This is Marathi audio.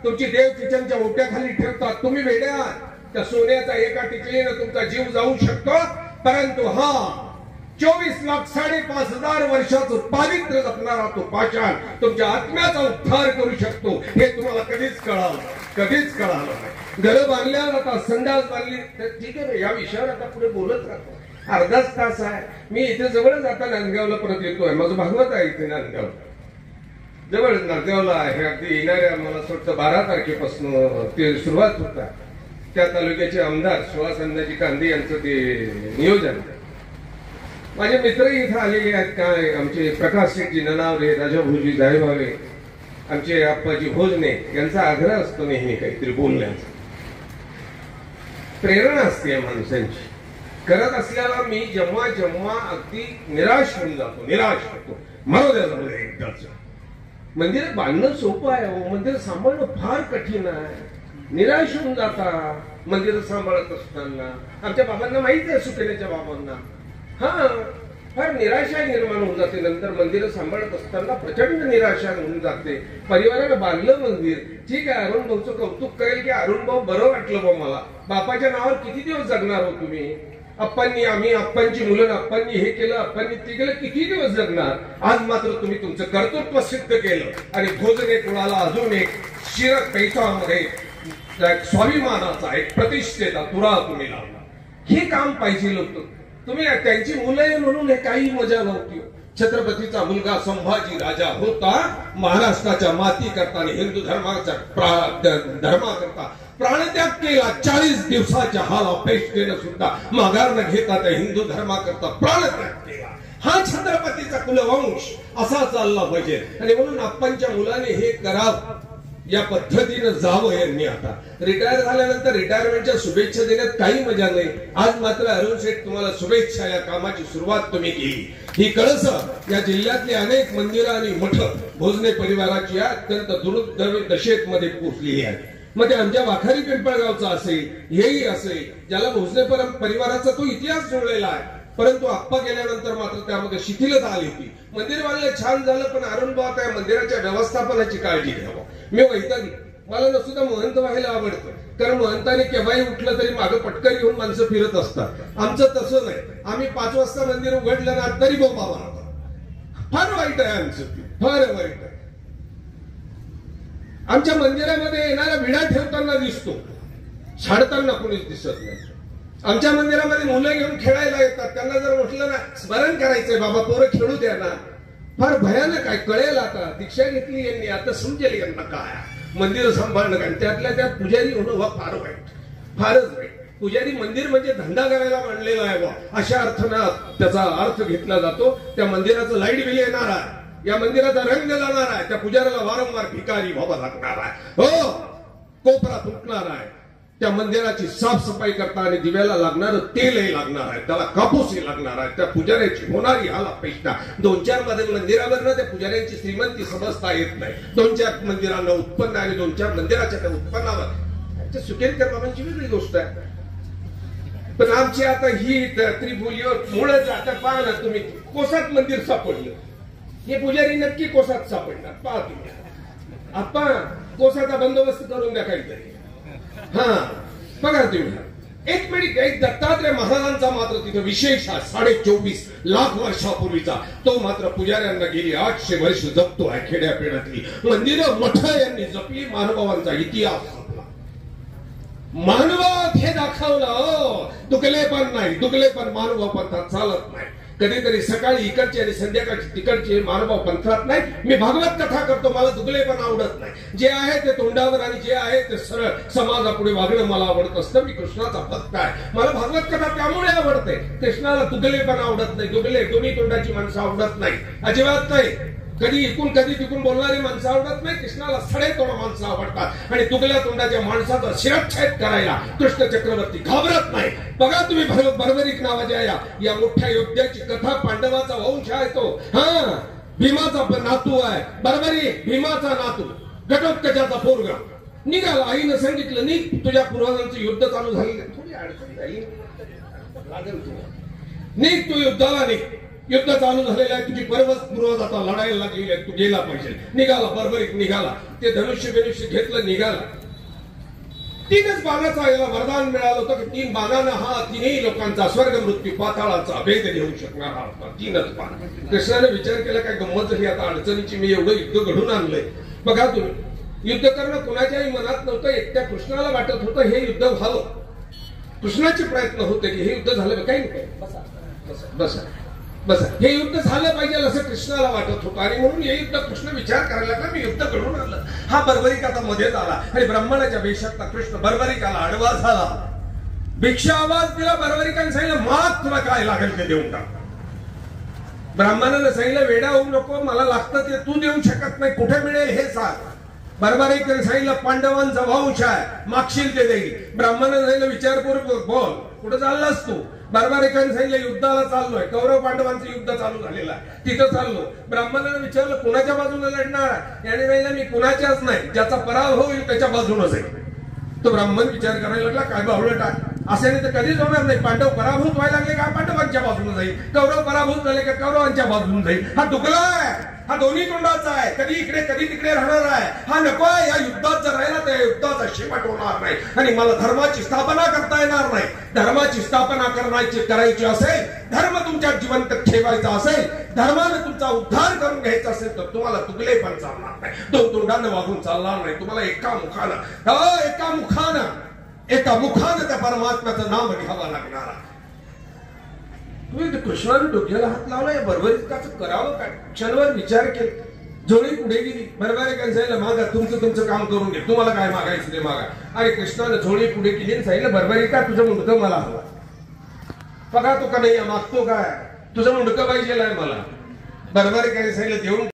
तुमची देव किचनच्या ओट्याखाली ठेवतात. तुम्ही वेडे आहात. त्या सोन्याचा एका टिकलीनं तुमचा जीव जाऊ शकतो, परंतु हा 24,05,000 वर्षाचं पावित्र्य जपणारा तो पाषाण तुमच्या आत्म्याचा उद्धार करू शकतो. हे तुम्हाला कधीच कळालं नाही. घरं बांधल्या जातात, संडास बांधली तर ठीक आहे, या विषयावर आता पुढे बोलत राहतो. अर्धाच तास आहे. मी इथे जवळच आता नांदगावला परत येतोय. माझं भागवत आहे इथे नांदगाव जवळ नांदगावला आहे. अगदी येणाऱ्या मला असं वाटतं 12 तारखेपासून ते सुरुवात होता. त्या तालुक्याचे आमदार सुहास अण्णाजी कांदे यांचं ते नियोजन. माझे मित्रही इथं आलेले आहेत. काय आमचे प्रकाश शेट्टी ननावरे, राजा भोजी जायभावे, आमचे आप्पाजी भोजने यांचा आग्रह असतो नेहमी काहीतरी बोलण्याचा. प्रेरणा असते माणसांची. करत असल्याला मी जेव्हा जेव्हा अगदी निराश होऊन जातो, निराश होतो, मारू द्या जाऊ द्या एकदाच. मंदिर बांधणं सोपं आहे हो, मंदिर सांभाळणं फार कठीण आहे. निराश होऊन जाता मंदिर सांभाळत असताना. आमच्या बाबांना माहिती आहे, सुकेण्याच्या बाबांना फार निराशा निर्माण होऊन जाते. नंतर मंदिर सांभाळत असताना प्रचंड निराशा होऊन जाते. परिवाराला बांधलं मंदिर, ठीक आहे, अरुण भाऊचं कौतुक करेल की अरुण भाऊ बरं वाटलं बा मला. बापाच्या नावावर किती दिवस जगणार हो तुम्ही? अप्पांनी, आम्ही अप्पांची मुलं, अप्पांनी हे केलं, अप्पांनी ते केलं, किती दिवस जगणार? आज मात्र तुम्ही तुमचं कर्तृत्व सिद्ध केलं आणि भोजने कुणाला अजून एक शिरक पैशामध्ये स्वाभिमानाचा एक प्रतिष्ठेचा तुरा तुम्ही लावला. हे काम पाहिजे होतं. तुम्ही त्यांची मुलं आहे म्हणून हे काही मजा नव्हती. छत्रपतीचा मुलगा संभाजी राजा होता. महाराष्ट्राच्या माती करता आणि हिंदू धर्माकरता प्राणत्याग केला. 40 दिवसाच्या हाल अपेक्षेनं सुद्धा माघार न घेता त्या हिंदू धर्माकरता प्राणत्याग केला. हा छत्रपतीचा कुलवंश असा चालला पाहिजे. आणि म्हणून आप्पांच्या मुलाने हे करावं, या पद्धतीनं जावं. यांनी आता रिटायर झाल्यानंतर रिटायरमेंटच्या शुभेच्छा देण्यात काही मजा नाही. आज मात्र अरुण शेठ तुम्हाला शुभेच्छा. या कामाची सुरुवात तुम्ही केली. ही कळस या जिल्ह्यातली अनेक मंदिरं आणि मठ भोजने परिवाराची अत्यंत दुर्दशेत मध्ये पोहोचलेली आहे. मग ते आमच्या वाखारी पिंपळगावचा असेल, हेही असेल, ज्याला भोजने परिवाराचा तो इतिहास जुळलेला आहे. परंतु आप्पा गेल्यानंतर मात्र त्यामध्ये शिथिलता आली होती. मंदिर बांधलं छान झालं, पण अरुण भाऊ त्या मंदिराच्या व्यवस्थापनाची काळजी घ्यावं. मी वैतागी, मला सुद्धा महंत व्हायला आवडतं, कारण महंताने केव्हाही उठलं तरी मागं पटकन घेऊन माणसं फिरत असतात. आमचं तसं नाही. आम्ही 5 वाजता मंदिर उघडलं ना तरी बोंबा मारतात. फार वाईट आहे आमचं, फार वाईट आहे. आमच्या मंदिरामध्ये येणारा विडा ठेवताना दिसतो, छाडताना कोणीच दिसत नाही. आमच्या मंदिरामध्ये मुलं घेऊन खेळायला येतात. त्यांना जर म्हटलं ना स्मरण करायचंय बाबा, पोरं खेळू द्या ना, फार भयानक आहे. कळेल आता, दीक्षा घेतली यांनी, आता समजेल यांना काय मंदिर सांभाळणं काय. त्यातल्या त्यात पुजारी होणं वा फार वाईट, फारच वाईट. पुजारी मंदिर म्हणजे धंदा करायला मांडलेला आहे बा, अशा अर्थानं त्याचा अर्थ घेतला जातो. त्या मंदिराचं लाईट बिल येणार आहे, या मंदिराचा रंग जाणार आहे, त्या पुजाऱ्याला वारंवार भिकारी व्हावं लागणार आहे, हो, कोपरा तुटणार आहे. त्या मंदिराची साफसफाई करता आणि दिव्याला लागणारं तेलही लागणार आहे, त्याला कापूसही लागणार आहे. त्या पुजाऱ्याची होणारी हाल अपेक्षा 2-4 मंदिरावरनं त्या पुजाऱ्यांची श्रीमंती समजता येत नाही. 2-4 मंदिरांना उत्पन्न आणि 2-4 मंदिराच्या त्या उत्पन्नावर सुकेनकर बाबांची वेगळी गोष्ट आहे. पण आमची आता ही त्रिभुलीवर मुळच आता पहा ना तुम्ही, कोसात मंदिर सापडलं. हे पुजारी नक्की कोसात सापडणार, पहा तुम्ही. आपण कोसाचा बंदोबस्त करून द्या काहीतरी. बघा तुम्ही एक मिनिट. एक दत्तात्रय महाराजांचा मात्र तिथे विशेष आहे. 24.5 लाख वर्षापूर्वीचा तो मात्र पुजाऱ्यांना गेली 800 वर्ष जपतो आहे. खेड्यापेड्यातली मंदिरं मठ यांनी जपली. महानुभावांचा इतिहास मानवात हे दाखवलं. दुगलेपण नाही, दुगलेपण मानव पंथात चालत नाही. कधीतरी सकाळी इकडची आणि संध्याकाळची तिकडची मानव पंथात नाही. मी भागवत कथा करतो, मला दुगलेपण आवडत नाही. जे आहे ते तोंडावर आणि जे आहे ते सरळ समाजापुढे वागणं मला आवडत असतं. मी कृष्णाचा भक्त आहे, मला भागवत कथा त्यामुळे आवडते. कृष्णाला दुगलेपण आवडत नाही. दुगले दोन्ही तोंडाची माणसं आवडत नाही, अजिबात नाही. कधी इकून कधी तिकून बोलणारी माणसं आवडत नाही. कृष्णाला सडे तोंड माणसं आवडतात आणि दुगल्या तोंडाच्या माणसाचा शिरच्छेद करायला कृष्ण चक्रवर्ती घाबरत नाही. बघा तुम्ही बर्बरीक नावाच्या या मोठ्या योद्ध्याची कथा. पांडवाचा वंश आहे तो, भीमाचा नातू आहे. बर्बरी भीमाचा नातू, घटोत्कचाचा पोरगा. निघाला, आईनं सांगितलं निघ, तुझ्या पूर्वजांचं युद्ध चालू झालेलं, थोडी अडचण झाली, निघ तू युद्धाला निघ. युद्ध चालू झालेलं आहे, तुझी पूर्वज आता लढायला लागलेली आहे, तू गेला पाहिजे. निघाला, बरोबरीत निघाला. ते धनुष्य घेतलं, निघाला. 3च बाणाचा याला वरदान मिळालं होतं की 3 बाणानं हा 3ही लोकांचा स्वर्ग मृत्यू पाताळाचा भेद घेऊ शकणार होता. 3च बाण. कृष्णाने विचार केला काय गंमत झाली आता अडचणीची, मी एवढं युद्ध घडून आणलंय. बघा तुम्ही, युद्ध करणं कुणाच्याही मनात नव्हतं, एकट्या कृष्णाला वाटत होतं हे युद्ध व्हावं. कृष्णाचे प्रयत्न होते की हे युद्ध झालं. काही नाही, बसा बसा, हे युद्ध झालं पाहिजे असं कृष्णाला वाटत होतं. आणि म्हणून हे युद्ध कृष्ण विचार करायला लागला, मी युद्ध घडून आणलं. हा बर्बरिकाचा मध्येच आला आणि ब्राह्मणाच्या वेशातला कृष्ण बर्बरिकाला आडवा झाला. भिक्षा आवाज दिला. बर्बरिकाने सांगितलं, मात तुला काय लागेल ते देऊन टाक. ब्राह्मणाने सांगितलं, वेडा होऊ नको, मला लागतं ते तू देऊ शकत नाही, कुठे मिळेल हे सांग. बर्बरिकाने सांगितलं, पांडवांचा वंश आहे, मागशील ते देईल. ब्राह्मणाने सांगितलं, विचारपूर्वक बोल, कुठे चाललास तू. बर्बरिकाने सांगितलं, युद्धाला चाललोय, कौरव पांडवांचं युद्ध चालू झालेलं आहे, तिथं चाललो. ब्राह्मणाने विचारलं, कुणाच्या बाजूने लढणार आहे. याने सांगितलं, मी कुणाच्याच नाही, ज्याचा पराभव होईल त्याच्या बाजूनच आहे. तो ब्राह्मण विचार करायला लागला, काय बावळट आहे, असे तर कधीच होणार नाही. पांडव पराभूत व्हायला लागले का पांडवांच्या बाजूने जाईल, कौरव पराभूत झाले का कौरवांच्या बाजूने जाईल. हा दुगला आहे, हा दोन्ही तोंडाचा आहे, कधी इकडे कधी तिकडे राहणार आहे. हा नको आहे. या युद्धात जर राहिला तर या युद्धाचा शेवट होणार नाही आणि मला धर्माची स्थापना करता येणार नाही. धर्माची स्थापना करायची असेल, धर्म तुमच्या जिवंत ठेवायचा असेल, धर्माने तुमचा उद्धार करून घ्यायचा असेल तर तुम्हाला तुगले पण चालणार नाही, 2 तोंडाने वागून चालणार नाही. तुम्हाला एका मुखानं त्या परमात्म्याचं नाम घ्यावं लागणार. तुम्ही कृष्णाने डोक्याला हात लावला, या बर्बरिकाचं करावं काय. क्षणभर विचार केला, जोडी पुढे गेली. बर्बरिकाने सांगितलं, मागा, तुमचं काम करून घे, तुम्हाला काय मागायचं ते मागा. आणि कृष्णाने जोडी पुढे केली आणि सांगितलं, बर्बरिका तुझं मुंडकं मला हवं. बघा तो का नाही मागतो काय, तुझं मुंडकं पाहिजे मला. बर्बरिकाने सांगितलं, देऊन